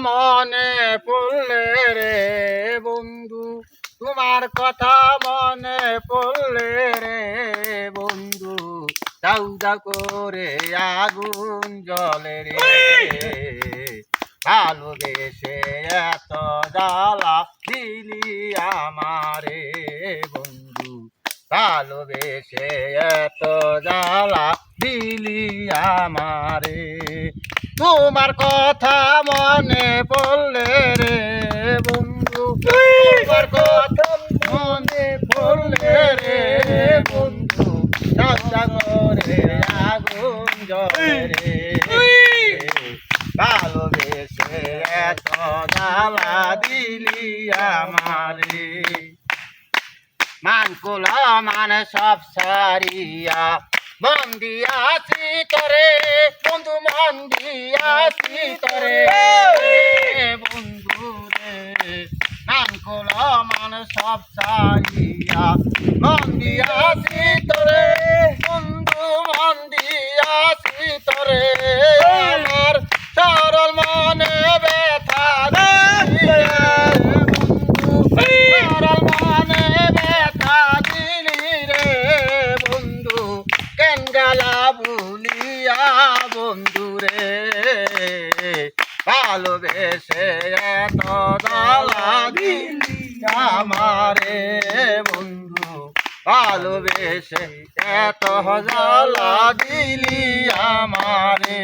মনে পড়লে রে বন্ধু, তোমার কথা মনে পড়লে রে বন্ধু, দাউ দাউ করে আগুন জ্বলে রে। ভালোবেসে এত জ্বালা দিলি আমারে বন্ধু, ভালোবেসে এত জ্বালা দিলি আমারে। তোমার কথা মনে পড়লে রে বন্ধু, তোমার কথা মনে পড়লে রে বন্ধু, দাদা করে আগুন জ্বলে রে। ভালোবেসে এত জ্বালা দিলি আমারে। মান কুলা মান সব সারিয়া মন দিয়াছি তরে বন্ধু, মন দিয়াছি তরে বন্ধু রে। মান কুলা মান সব সারিয়া মন দিয়াছি তরে বন্ধু, মন দিয়াছি তরে। আমার সরল মনে ব্যথা দিলি বন্ধু, সরল মনে ব্যথা দিলি রে বন্ধু, কেন গালা ভুলিয়া বন্ধু রে। ভালোবেসে এত জ্বালা দিলি আমারে বন্ধু, ভালোবেসে এত জ্বালা দিলি আমারে।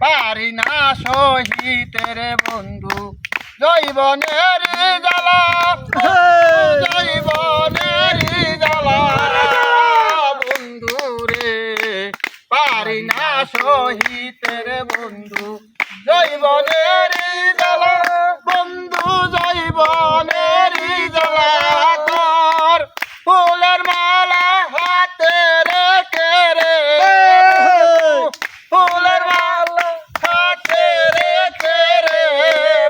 পারি না সহিতে রে বন্ধু জৈবনের জ্বালা, জৈবনের জ্বালা বন্ধু রে। পারি না সহিতে রে বন্ধু জৈবনের জ্বালা বন্ধু, জৈবনের জ্বালা। তোর ফুলের মালা হাতে রেখে রে, ফুলের মালা হাতে রেখে রে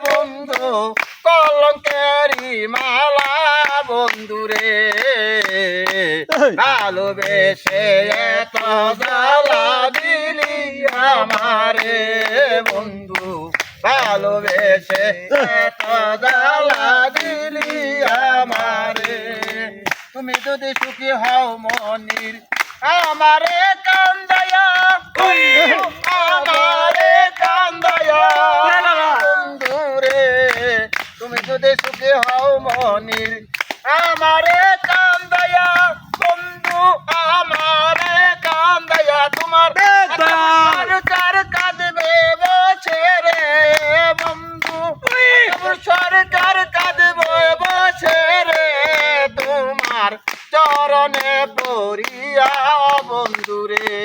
বন্ধু, কলঙ্কেরি মালা বন্ধু রে। ভালোবেসে এত জ্বালা দিলি আমারে বন্ধু, ভালোবেসে এত জ্বালা দিলি আমারে। তুমি যদি সুখী হও মনির আমারে কান্দায়া, আমারে কান্দায়া বন্ধু রে। তুমি যদি সুখী হও মনির আমারে কান্দায়া বন্ধু, আমারে কান্দায়া। তোমার সরকার কাঁদবে বসে রে বন্ধু, সরকার কাঁদবে বসে রে তোমার চরণে পড়িয়া বন্ধু রে।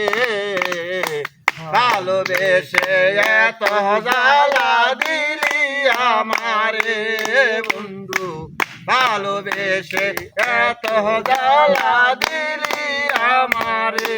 ভালোবেসে এত জ্বালা দিলি আমারে বন্ধু, ভালোবেসে এত জ্বালা দিলি আমারে।